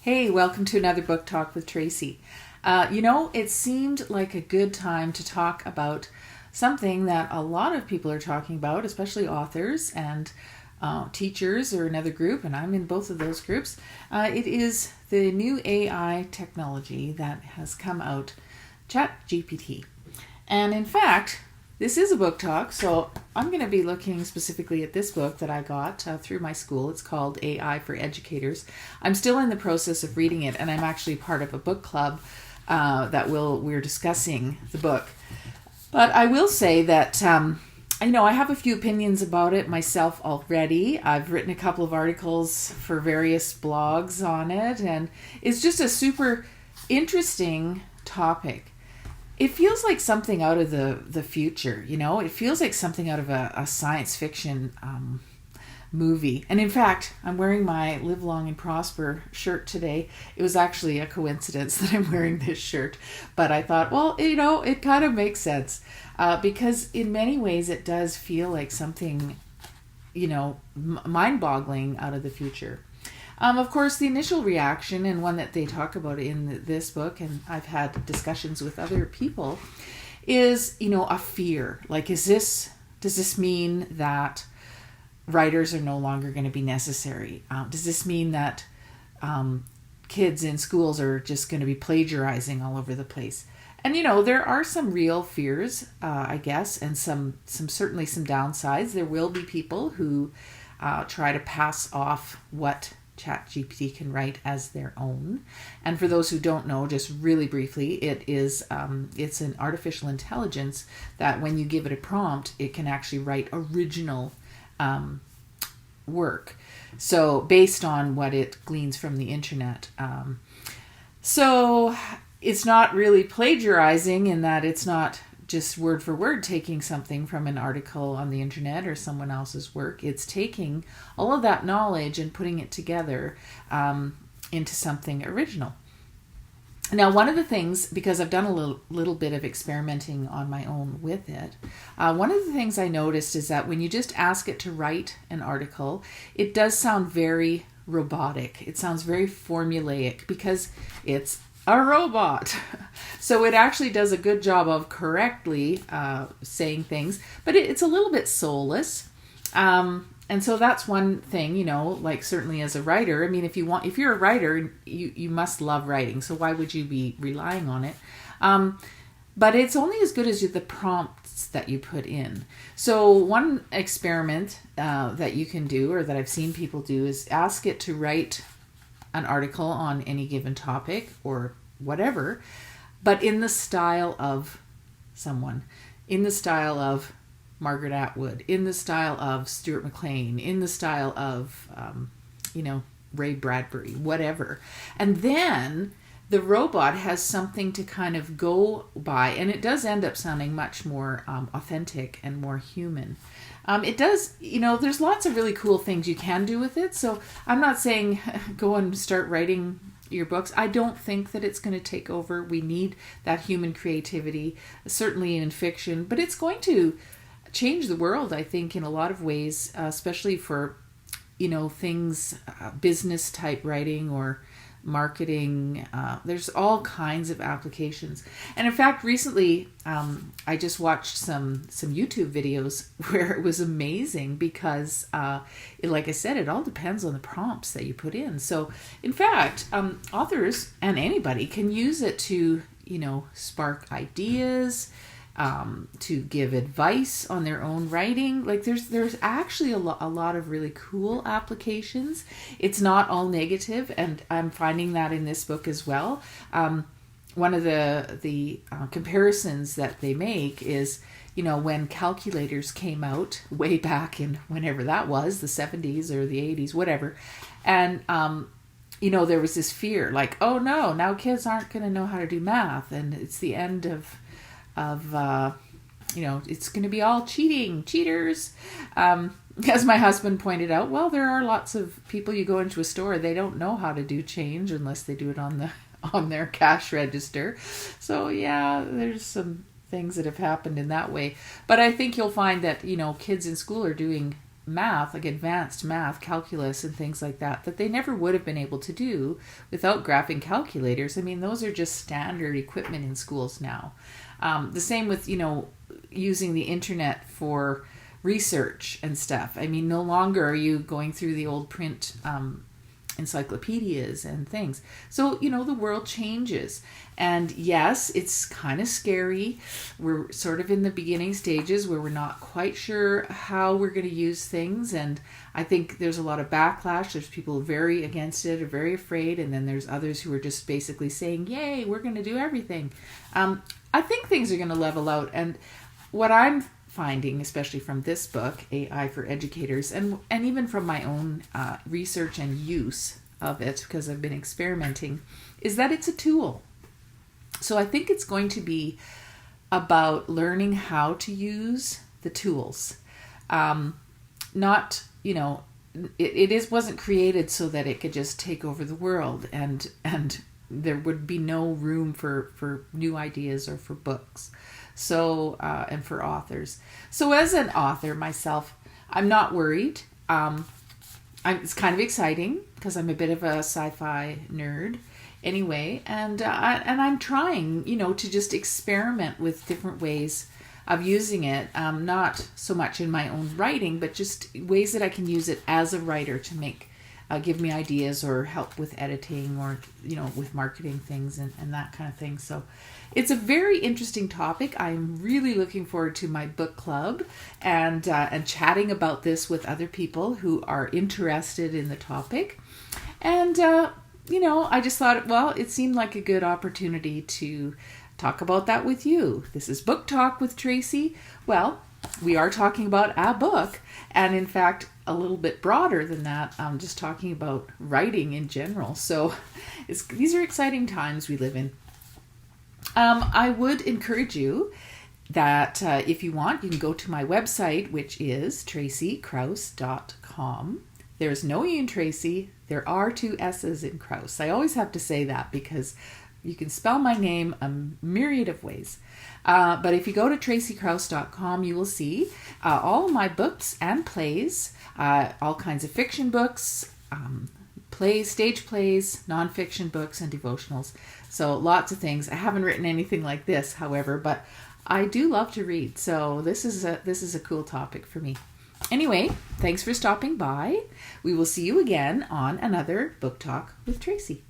Hey, welcome to another book talk with Tracy. It seemed like a good time to talk about something that a lot of people are talking about, especially authors and teachers or another group, and I'm in both of those groups. It is the new AI technology that has come out, ChatGPT. And in fact, this is a book talk, so I'm going to be looking specifically at this book that I got through my school. It's called AI for Educators. I'm still in the process of reading it, and I'm actually part of a book club we're discussing the book. But I will say that I have a few opinions about it myself already. I've written a couple of articles for various blogs on it, and it's just a super interesting topic. It feels like something out of the future, It feels like something out of a science fiction movie. And in fact, I'm wearing my Live Long and Prosper shirt today. It was actually a coincidence that I'm wearing this shirt. But I thought, well, it kind of makes sense. Because in many ways it does feel like something, mind-boggling out of the future. Of course, the initial reaction, and one that they talk about in this book, and I've had discussions with other people, is, a fear. Like, does this mean that writers are no longer going to be necessary? Does this mean that kids in schools are just going to be plagiarizing all over the place? And, there are some real fears, I guess, and certainly some downsides. There will be people who try to pass off what ChatGPT can write as their own. And for those who don't know, just really briefly, it's an artificial intelligence that when you give it a prompt, it can actually write original work. So based on what it gleans from the internet. So it's not really plagiarizing in that it's not just word for word taking something from an article on the internet or someone else's work. It's taking all of that knowledge and putting it together into something original. Now, one of the things, because I've done a little bit of experimenting on my own with it, one of the things I noticed is that when you just ask it to write an article, it does sound very robotic. It sounds very formulaic because it's a robot. So it actually does a good job of correctly saying things, but it's a little bit soulless. And so that's one thing, like certainly as a writer, I mean, if you're a writer, you must love writing. So why would you be relying on it? But it's only as good as the prompts that you put in. So one experiment that you can do, or that I've seen people do, is ask it to write an article on any given topic or whatever, but in the style of someone, in the style of Margaret Atwood, in the style of Stuart McLean, in the style of, Ray Bradbury, whatever. And then the robot has something to kind of go by, and it does end up sounding much more authentic and more human. It does, there's lots of really cool things you can do with it. So I'm not saying go and start writing your books. I don't think that it's going to take over. We need that human creativity, certainly in fiction, but it's going to change the world, I think, in a lot of ways, especially for, things, business type writing or marketing. There's all kinds of applications. And in fact, recently, I just watched some YouTube videos where it was amazing because, like I said, it all depends on the prompts that you put in. So in fact, authors and anybody can use it to, spark ideas, to give advice on their own writing. Like there's actually a lot of really cool applications. It's not all negative, and I'm finding that in this book as well. One of the comparisons that they make is, when calculators came out way back in whenever that was, the 70s or the 80s, whatever, and there was this fear, like, oh no, now kids aren't going to know how to do math, and it's the end of it's going to be all cheaters. As my husband pointed out, well, there are lots of people, you go into a store, they don't know how to do change unless they do it on their cash register. So yeah, there's some things that have happened in that way. But I think you'll find that, kids in school are doing math, like advanced math, calculus and things like that, that they never would have been able to do without graphing calculators. I mean, those are just standard equipment in schools now. The same with, using the internet for research and stuff. I mean, no longer are you going through the old print encyclopedias and things. So, the world changes. And yes, it's kind of scary. We're sort of in the beginning stages where we're not quite sure how we're going to use things. And I think there's a lot of backlash. There's people very against it or very afraid. And then there's others who are just basically saying, yay, we're going to do everything. I think things are going to level out. And what I'm finding, especially from this book, AI for Educators, and even from my own research and use of it, because I've been experimenting, is that it's a tool. So I think it's going to be about learning how to use the tools. Not, it wasn't created so that it could just take over the world and there would be no room for new ideas or for books. So, and for authors. So as an author myself, I'm not worried. It's kind of exciting because I'm a bit of a sci-fi nerd anyway. And I'm trying, to just experiment with different ways of using it. Not so much in my own writing, but just ways that I can use it as a writer to give me ideas or help with editing or, with marketing things and that kind of thing. So it's a very interesting topic. I'm really looking forward to my book club and chatting about this with other people who are interested in the topic. And, I just thought, well, it seemed like a good opportunity to talk about that with you. This is Book Talk with Tracy. Well, we are talking about a book, and in fact, a little bit broader than that. I'm just talking about writing in general. So these are exciting times we live in. I would encourage you that if you want, you can go to my website, which is tracykrause.com. There's no E in Tracy. There are 2 S's in Krause. I always have to say that because you can spell my name a myriad of ways. But if you go to tracykrause.com, you will see all of my books and plays, all kinds of fiction books, plays, stage plays, nonfiction books, and devotionals. So lots of things. I haven't written anything like this, however, but I do love to read. So this is a cool topic for me. Anyway, thanks for stopping by. We will see you again on another Book Talk with Tracy.